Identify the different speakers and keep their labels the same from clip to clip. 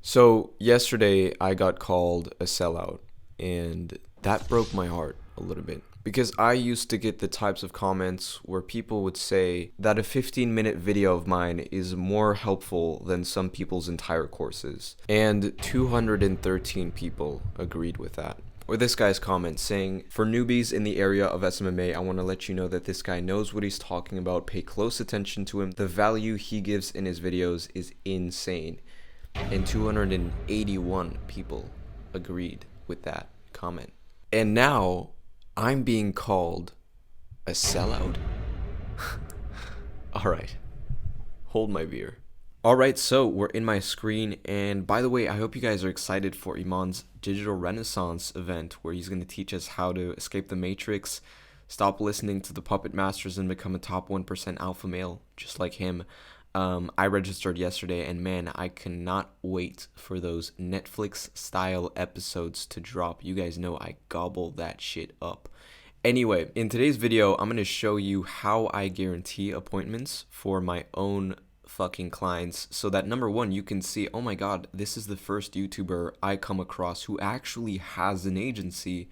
Speaker 1: So yesterday I got called a sellout, and that broke my heart a little bit because I used to get the types of comments where people would say that a 15-minute video of mine is more helpful than some people's entire courses. And 213 people agreed with that. Or this guy's comment saying, "For newbies in the area of SMMA, I want to let you know that this guy knows what he's talking about. Pay close attention to him. The value he gives in his videos is insane." And 281 people agreed with that comment. And now I'm being called a sellout. All right, hold my beer. All right, so we're in my screen, and by the way, I hope you guys are excited for Iman's Digital Renaissance event, where he's going to teach us how to escape the matrix, stop listening to the puppet masters, and become a top 1% alpha male, just like him. I registered yesterday, and man, I cannot wait for those Netflix-style episodes to drop. You guys know I gobble that shit up. Anyway, in today's video, I'm going to show you how I guarantee appointments for my own fucking clients so that number one, you can see, oh my god, this is the first YouTuber I come across who actually has an agency.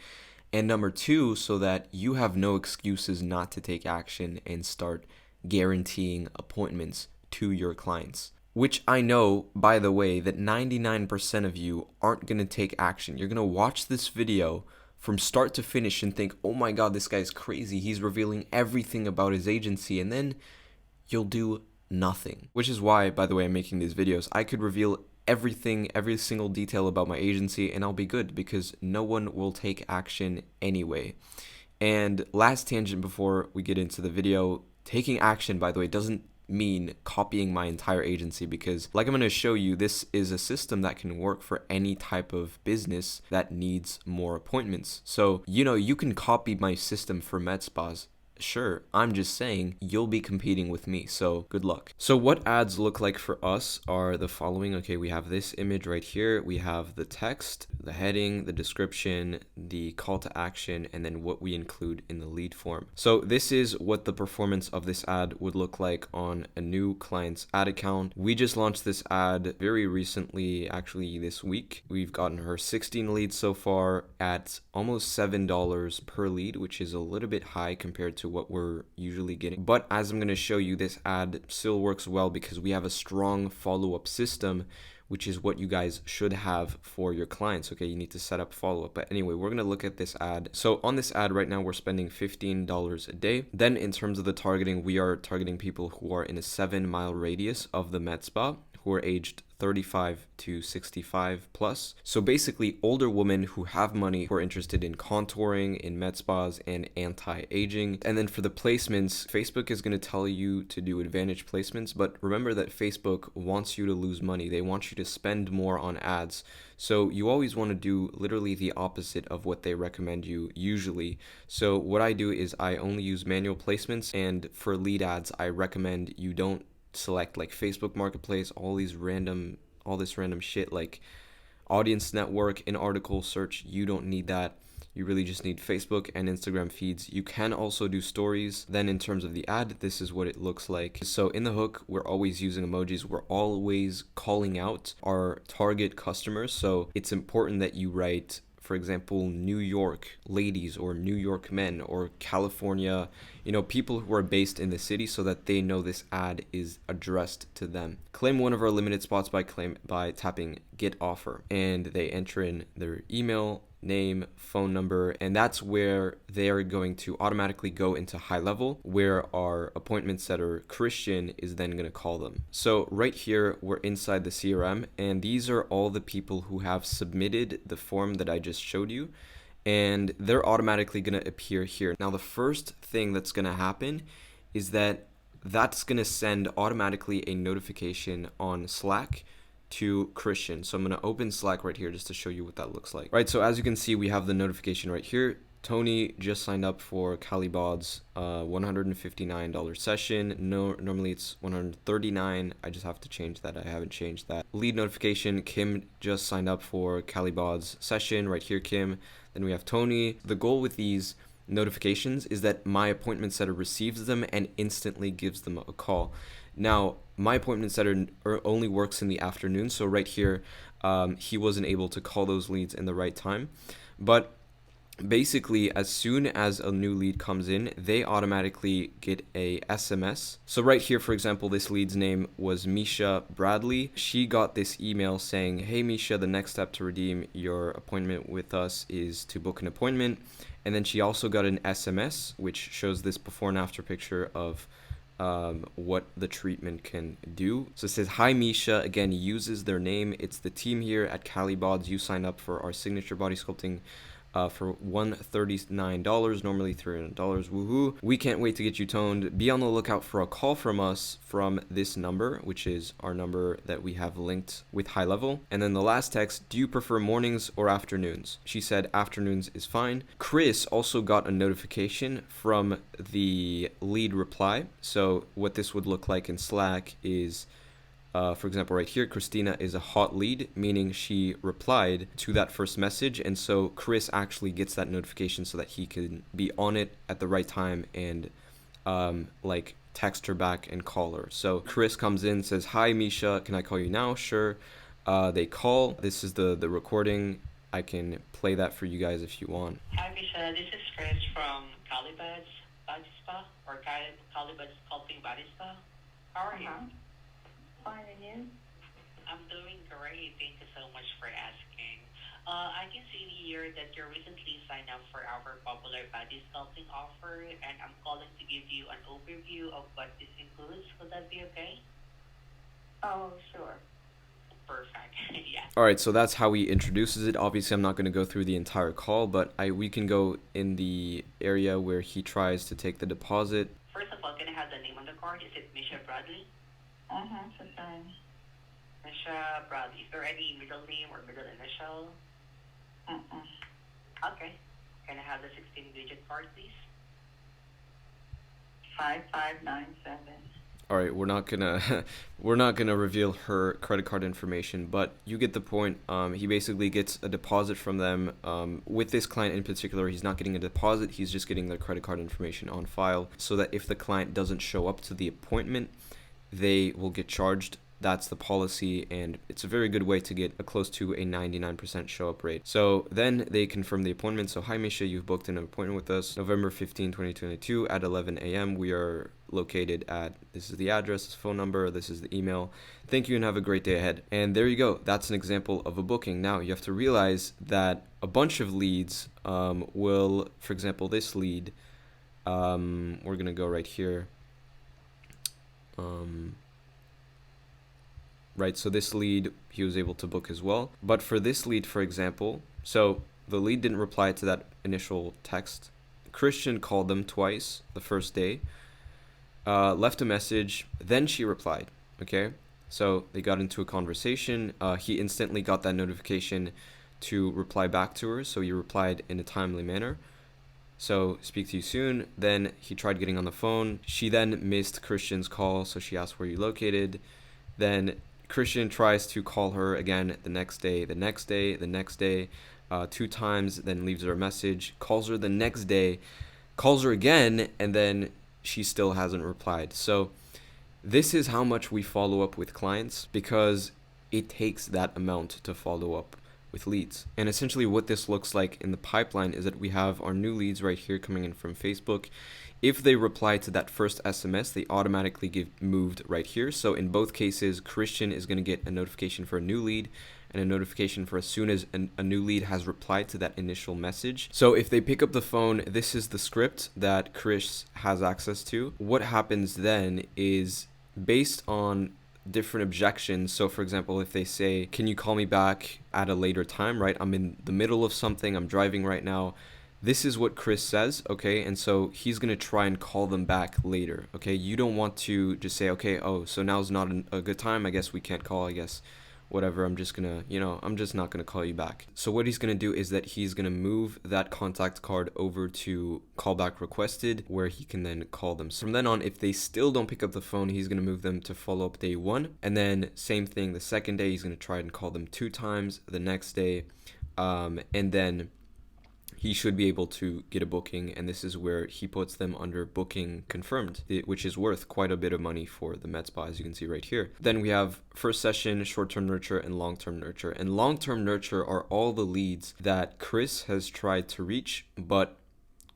Speaker 1: And number two, so that you have no excuses not to take action and start guaranteeing appointments to your clients. Which I know, by the way, that 99% of you aren't going to take action. You're going to watch this video from start to finish and think, oh my god, this guy's crazy. He's revealing everything about his agency. And then you'll do nothing. Which is why, by the way, I'm making these videos. I could reveal everything, every single detail about my agency, and I'll be good because no one will take action anyway. And last tangent before we get into the video, taking action, by the way, doesn't mean copying my entire agency, because like I'm going to show you, this is a system that can work for any type of business that needs more appointments. So, you can copy my system for med spas. Sure, I'm just saying you'll be competing with me, so good luck. So what ads look like for us are the following. Okay, we have this image right here. We have the text, the heading, the description, the call to action, and then what we include in the lead form. So this is what the performance of this ad would look like on a new client's ad account. We just launched this ad very recently, actually this week. We've gotten her 16 leads so far at almost $7 per lead, which is a little bit high compared to what we're usually getting. But as I'm going to show you, this ad still works well because we have a strong follow-up system, which is what you guys should have for your clients. Okay, you need to set up follow-up. But anyway, we're going to look at this ad. So on this ad right now, we're spending $15 a day. Then in terms of the targeting, we are targeting people who are in a 7-mile radius of the med spa, who are aged 35 to 65 plus. So basically older women who have money, who are interested in contouring, in med spas, and anti-aging. And then for the placements, Facebook is going to tell you to do advantage placements, but remember that Facebook wants you to lose money. They want you to spend more on ads. So you always want to do literally the opposite of what they recommend you usually. So what I do is I only use manual placements, and for lead ads, I recommend you don't select like Facebook Marketplace, all this random shit like audience network, in article search. You don't need that. You really just need Facebook and Instagram feeds. You can also do stories. Then in terms of the ad, this is what it looks like. So in the hook, we're always using emojis. We're always calling out our target customers. So it's important that you write, for example, New York ladies or New York men or California, people who are based in the city, so that they know this ad is addressed to them. Claim one of our limited spots by tapping get offer, and they enter in their email, name, phone number, and that's where they are going to automatically go into high level, where our appointment setter Christian is then going to call them. So right here, we're inside the CRM, and these are all the people who have submitted the form that I just showed you, and they're automatically going to appear here. Now the first thing that's going to happen is that's going to send automatically a notification on Slack to Christian. So I'm going to open Slack right here just to show you what that looks like. Right, so as you can see, we have the notification right here. Tony just signed up for Calibod's $159 session. No, normally it's $139. I just have to change that. I haven't changed that. Lead notification, Kim just signed up for Calibod's session. Right here, Kim. Then we have Tony. The goal with these notifications is that my appointment setter receives them and instantly gives them a call. Now, my appointment setter only works in the afternoon, so right here, he wasn't able to call those leads in the right time. But basically, as soon as a new lead comes in, they automatically get a SMS. So right here, for example, this lead's name was Misha Bradley. She got this email saying, "Hey Misha, the next step to redeem your appointment with us is to book an appointment." And then she also got an SMS, which shows this before and after picture of what the treatment can do. So it says, "Hi Misha," again, uses their name. It's the team here at CaliBods. You signed up for our signature body sculpting for $139, normally $300. Woohoo. We can't wait to get you toned. Be on the lookout for a call from us from this number, which is our number that we have linked with High Level. And then the last text, "Do you prefer mornings or afternoons?" She said afternoons is fine. Chris also got a notification from the lead reply. So what this would look like in Slack is, for example, right here, Christina is a hot lead, meaning she replied to that first message. And so Chris actually gets that notification so that he can be on it at the right time and like text her back and call her. So Chris comes in, says, "Hi, Misha, can I call you now?" Sure. They call. This is the recording. I can play that for you guys if you want.
Speaker 2: "Hi, Misha. This is Chris from CaliBods Body Spa, or CaliBods Sculpting Body Spa. How are you?
Speaker 3: Fine, and you?
Speaker 2: I'm doing great. Thank you so much for asking. I can see here that you recently signed up for our popular body sculpting offer, and I'm calling to give you an overview of what this includes. Would that be okay?
Speaker 3: Oh, sure.
Speaker 2: Perfect. Yeah.
Speaker 1: All right, so that's how he introduces it. Obviously, I'm not going to go through the entire call, but we can go in the area where he tries to take the deposit.
Speaker 2: First of all, can I have the name on the card? Is it Misha Bradley?
Speaker 3: So fine.
Speaker 2: Misha Bradley. Is there any middle name or middle initial? Okay. Can I have the 16-digit card, please?
Speaker 3: 5597.
Speaker 1: All right, we're not gonna reveal her credit card information, but you get the point. He basically gets a deposit from them. With this client in particular, he's not getting a deposit. He's just getting their credit card information on file, so that if the client doesn't show up to the appointment, they will get charged. That's the policy, and it's a very good way to get close to a 99% show up rate. So then they confirm the appointment. So, "Hi Misha, you've booked an appointment with us November 15, 2022 at 11 a.m. We are located at," this is the address, this phone number, this is the email. "Thank you and have a great day ahead." And there you go. That's an example of a booking. Now you have to realize that a bunch of leads will, for example, this lead, we're going to go right here. Right, so this lead he was able to book as well. But for this lead, for example, so the lead didn't reply to that initial text. Christian called them twice the first day, left a message, then she replied. Okay, so they got into a conversation. He instantly got that notification to reply back to her, so he replied in a timely manner. So, "Speak to you soon." Then he tried getting on the phone. She then missed Christian's call, so she asked where you located. Then Christian tries to call her again the next day, two times, then leaves her a message, calls her the next day, calls her again, and then she still hasn't replied. So this is how much we follow up with clients, because it takes that amount to follow up with leads. And essentially what this looks like in the pipeline is that we have our new leads right here coming in from Facebook. If they reply to that first SMS, they automatically get moved right here. So in both cases, Christian is going to get a notification for a new lead and a notification for as soon as a new lead has replied to that initial message. So if they pick up the phone, this is the script that Chris has access to. What happens then is based on different objections. So for example, if they say, "Can you call me back at a later time?" Right? "I'm in the middle of something. I'm driving right now." This is what Chris says, okay? And so he's going to try and call them back later, okay? You don't want to just say, "Okay, oh, so now's not a good time. I guess we can't call. I guess whatever. I'm just going to, I'm just not going to call you back." So what he's going to do is that he's going to move that contact card over to callback requested, where he can then call them. So from then on, if they still don't pick up the phone, he's going to move them to follow up day 1. And then same thing, the second day, he's going to try and call them 2 times, the next day. And then he should be able to get a booking, and this is where he puts them under booking confirmed, which is worth quite a bit of money for the med spa, as you can see right here. Then we have first session, short-term nurture, and long-term nurture. And long-term nurture are all the leads that Chris has tried to reach but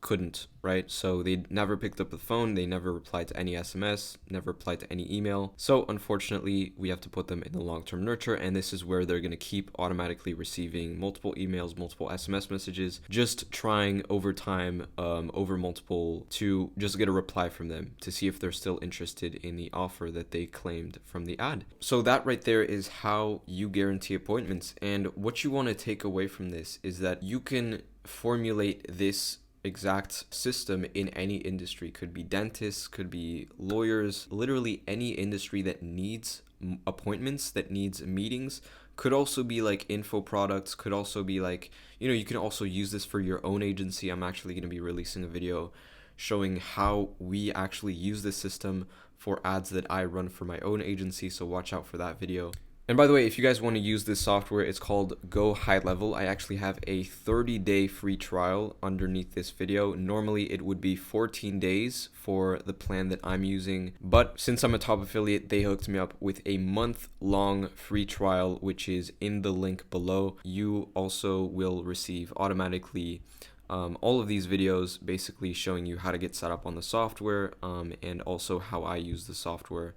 Speaker 1: couldn't, right? So they never picked up the phone, they never replied to any SMS, never replied to any email. So unfortunately, we have to put them in the long-term nurture, and this is where they're going to keep automatically receiving multiple emails, multiple SMS messages, just trying over time, over multiple, to just get a reply from them to see if they're still interested in the offer that they claimed from the ad. So that right there is how you guarantee appointments. And what you want to take away from this is that you can formulate this exact system in any industry. Could be dentists, could be lawyers, literally any industry that needs appointments, that needs meetings. Could also be like info products, could also be like, you can also use this for your own agency. I'm actually going to be releasing a video showing how we actually use this system for ads that I run for my own agency, so watch out for that video. And by the way, if you guys want to use this software, it's called Go High Level. I actually have a 30-day free trial underneath this video. Normally, it would be 14 days for the plan that I'm using. But since I'm a top affiliate, they hooked me up with a month-long free trial, which is in the link below. You also will receive automatically all of these videos basically showing you how to get set up on the software, and also how I use the software,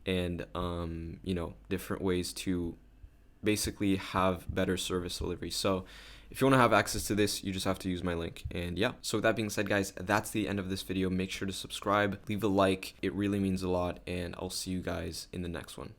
Speaker 1: and different ways to basically have better service delivery. So if you want to have access to this, you just have to use my link. And yeah, so with that being said, guys, that's the end of this video. Make sure to subscribe, leave a like, it really means a lot, and I'll see you guys in the next one.